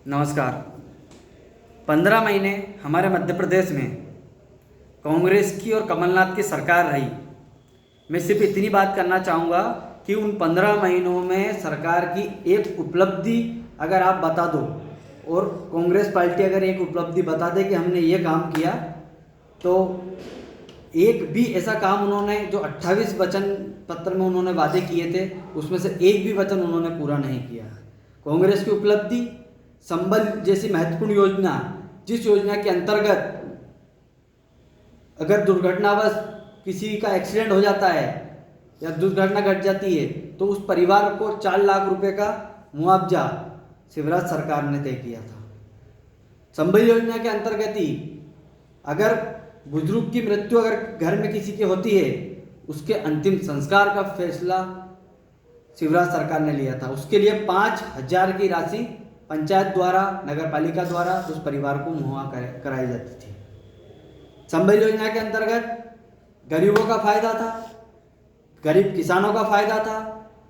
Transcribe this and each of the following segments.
नमस्कार। 15 महीने हमारे मध्य प्रदेश में कांग्रेस की और कमलनाथ की सरकार रही। मैं सिर्फ इतनी बात करना चाहूँगा कि उन 15 महीनों में सरकार की एक उपलब्धि अगर आप बता दो और कांग्रेस पार्टी अगर एक उपलब्धि बता दे कि हमने ये काम किया, तो एक भी ऐसा काम उन्होंने जो 28 वचन पत्र में उन्होंने वादे किए थे उसमें से एक भी वचन उन्होंने पूरा नहीं किया। कांग्रेस की उपलब्धि संबल जैसी महत्वपूर्ण योजना, जिस योजना के अंतर्गत अगर दुर्घटनावश किसी का एक्सीडेंट हो जाता है या दुर्घटना घट जाती है तो उस परिवार को 4 लाख रुपए का मुआवजा शिवराज सरकार ने तय किया था। संबल योजना के अंतर्गत ही अगर बुजुर्ग की मृत्यु अगर घर में किसी की होती है, उसके अंतिम संस्कार का फैसला शिवराज सरकार ने लिया था। उसके लिए 5,000 की राशि पंचायत द्वारा, नगर पालिका द्वारा उस परिवार को मुहैया कराई जाती थी। संबल योजना के अंतर्गत गरीबों का फायदा था, गरीब किसानों का फायदा था।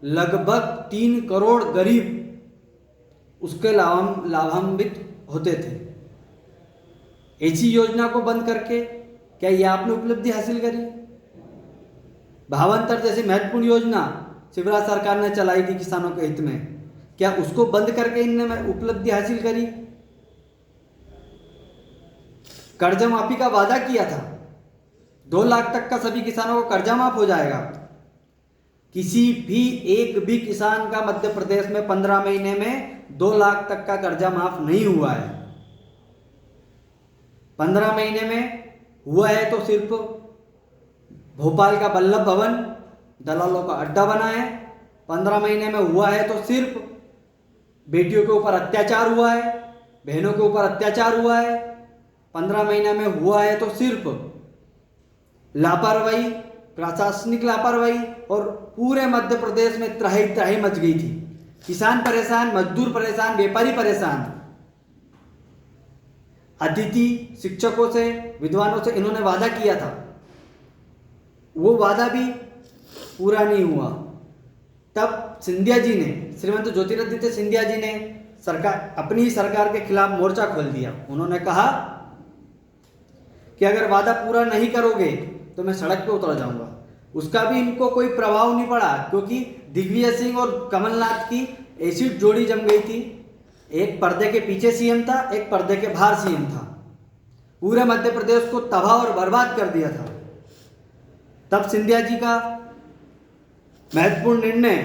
लगभग 3 करोड़ गरीब उसके लाभान्वित होते थे। ऐसी योजना को बंद करके क्या ये आपने उपलब्धि हासिल करी? भावांतर जैसी महत्वपूर्ण योजना शिवराज सरकार ने चलाई थी किसानों के हित में, क्या उसको बंद करके इनने उपलब्धि हासिल करी? कर्ज माफी का वादा किया था, 2 लाख तक का सभी किसानों को कर्जा माफ हो जाएगा। किसी भी एक भी किसान का मध्य प्रदेश में 15 महीने में 2 लाख तक का कर्जा माफ नहीं हुआ है। 15 महीने में हुआ है तो सिर्फ भोपाल का वल्लभ भवन दलालों का अड्डा बना है। 15 महीने में हुआ है तो सिर्फ बेटियों के ऊपर अत्याचार हुआ है, बहनों के ऊपर अत्याचार हुआ है। 15 महीने में हुआ है तो सिर्फ लापरवाही, प्रशासनिक लापरवाही, और पूरे मध्य प्रदेश में त्राही त्राही मच गई थी। किसान परेशान, मजदूर परेशान, व्यापारी परेशान। अतिथि शिक्षकों से, विद्वानों से इन्होंने वादा किया था, वो वादा भी पूरा नहीं हुआ। तब सिंधिया जी ने, श्रीमंत ज्योतिरादित्य सिंधिया जी ने अपनी ही सरकार के खिलाफ मोर्चा खोल दिया। उन्होंने कहा कि अगर वादा पूरा नहीं करोगे तो मैं सड़क पे उतर जाऊंगा। उसका भी इनको कोई प्रभाव नहीं पड़ा, क्योंकि दिग्विजय सिंह और कमलनाथ की ऐसी जोड़ी जम गई थी। एक पर्दे के पीछे सीएम था, एक पर्दे के बाहर सीएम था। पूरे मध्य प्रदेश को तबाह और बर्बाद कर दिया था। तब सिंधिया जी का महत्वपूर्ण निर्णय,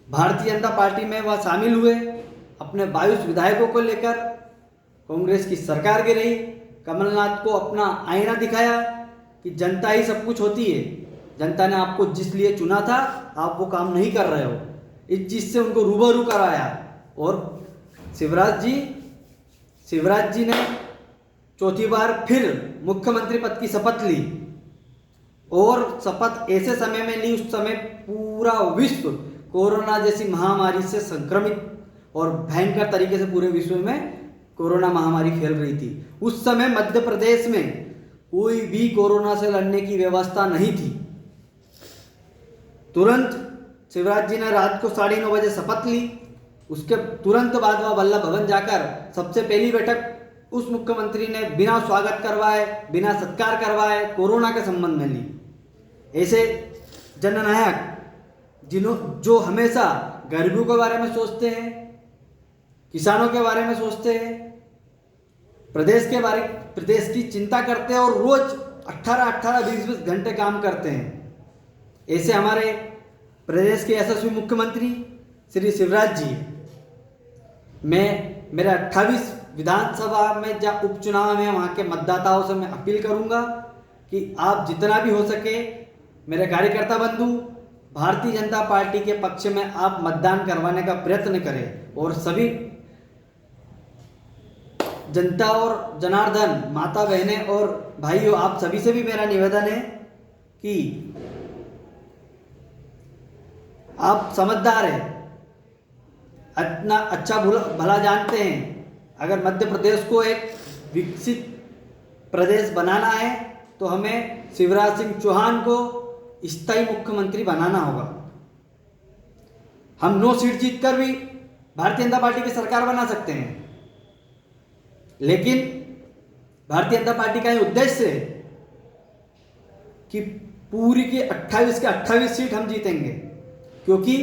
भारतीय जनता पार्टी में वह शामिल हुए। अपने 22 विधायकों को लेकर कांग्रेस की सरकार गिरी। कमलनाथ को अपना आईना दिखाया कि जनता ही सब कुछ होती है, जनता ने आपको जिस लिए चुना था आप वो काम नहीं कर रहे हो। इस चीज से उनको रूबरू कराया और शिवराज जी ने चौथी बार फिर मुख्यमंत्री पद की शपथ ली, और शपथ ऐसे समय में ली, उस समय पूरा विश्व कोरोना जैसी महामारी से संक्रमित और भयंकर तरीके से पूरे विश्व में कोरोना महामारी फैल रही थी। उस समय मध्य प्रदेश में कोई भी कोरोना से लड़ने की व्यवस्था नहीं थी। तुरंत शिवराज जी ने रात को 9:30 बजे शपथ ली। उसके तुरंत बाद वह वल्लभ भवन जाकर सबसे पहली बैठक उस मुख्यमंत्री ने बिना स्वागत करवाए, बिना सत्कार करवाए कोरोना के संबंध में ली। ऐसे जननायक जो हमेशा गरीबों के बारे में सोचते हैं, किसानों के बारे में सोचते हैं, प्रदेश की चिंता करते हैं और रोज 18-18, 20-20 घंटे काम करते हैं, ऐसे हमारे प्रदेश के यशस्वी मुख्यमंत्री श्री शिवराज जी। मेरे 28 विधानसभा में जब उपचुनाव में वहाँ के मतदाताओं से मैं अपील करूँगा कि आप जितना भी हो सके, मेरे कार्यकर्ता बंधु, भारतीय जनता पार्टी के पक्ष में आप मतदान करवाने का प्रयत्न करें। और सभी जनता और जनार्दन, माता बहनें और भाइयों, आप सभी से भी मेरा निवेदन है कि आप समझदार हैं, इतना अच्छा भला जानते हैं। अगर मध्य प्रदेश को एक विकसित प्रदेश बनाना है तो हमें शिवराज सिंह चौहान को स्थायी मुख्यमंत्री बनाना होगा। हम 9 सीट जीतकर भी भारतीय जनता पार्टी की सरकार बना सकते हैं, लेकिन भारतीय जनता पार्टी का ये उद्देश्य है कि पूरी की 28 के 28 सीट हम जीतेंगे, क्योंकि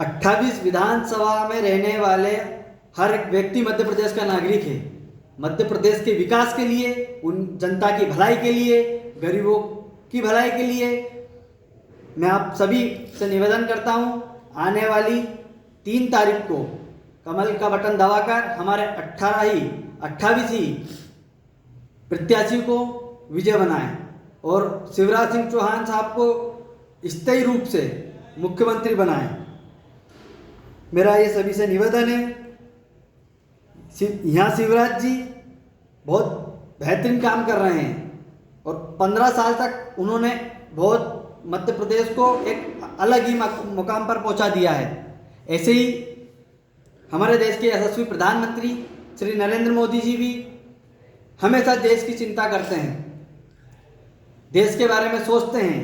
28 विधानसभा में रहने वाले हर एक व्यक्ति मध्य प्रदेश का नागरिक है। मध्य प्रदेश के विकास के लिए, उन जनता की भलाई के लिए, गरीबों की भलाई के लिए मैं आप सभी से निवेदन करता हूं, आने वाली 3 तारीख को कमल का बटन दबाकर हमारे 28 ही प्रत्याशी को विजय बनाएं और शिवराज सिंह चौहान साहब को स्थायी रूप से मुख्यमंत्री बनाएं। मेरा ये सभी से निवेदन है। यहाँ शिवराज जी बहुत बेहतरीन काम कर रहे हैं और 15 साल तक उन्होंने बहुत मध्य प्रदेश को एक अलग ही मुकाम पर पहुंचा दिया है। ऐसे ही हमारे देश के यशस्वी प्रधानमंत्री श्री नरेंद्र मोदी जी भी हमेशा देश की चिंता करते हैं, देश के बारे में सोचते हैं,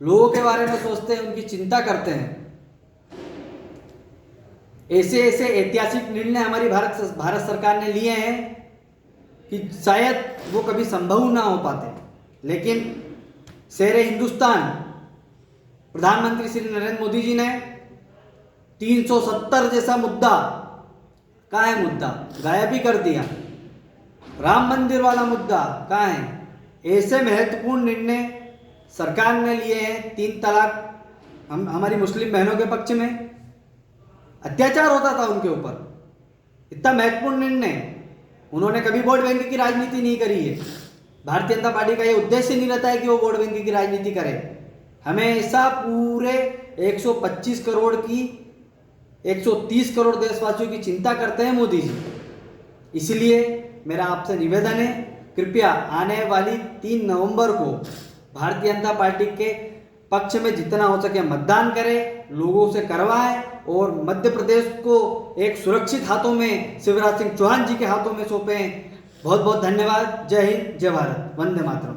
लोगों के बारे में सोचते हैं, उनकी चिंता करते हैं। ऐसे ऐसे ऐतिहासिक निर्णय हमारी भारत सरकार ने लिए हैं कि शायद वो कभी संभव ना हो पाते, लेकिन शेरे हिंदुस्तान प्रधानमंत्री श्री नरेंद्र मोदी जी ने 370 जैसा मुद्दा, कहाँ है मुद्दा, गायब ही कर दिया। राम मंदिर वाला मुद्दा कहाँ है। ऐसे महत्वपूर्ण निर्णय सरकार ने लिए हैं। 3 तलाक, हमारी मुस्लिम बहनों के पक्ष में अत्याचार होता था उनके ऊपर, इतना महत्वपूर्ण निर्णय। उन्होंने कभी वोट बैंक की राजनीति नहीं करी है। भारतीय जनता पार्टी का ये उद्देश्य नहीं रहता है कि वो वोट बैंक की राजनीति करे। हमेशा पूरे 125 करोड़ की 130 करोड़ देशवासियों की चिंता करते हैं मोदी जी। इसलिए मेरा आपसे निवेदन है, कृपया आने वाली 3 नवंबर को भारतीय जनता पार्टी के पक्ष में जितना हो सके मतदान करें, लोगों से करवाएं और मध्य प्रदेश को एक सुरक्षित हाथों में, शिवराज सिंह चौहान जी के हाथों में सौंपें। बहुत बहुत धन्यवाद। जय हिंद, जय भारत, वंदे मातरम।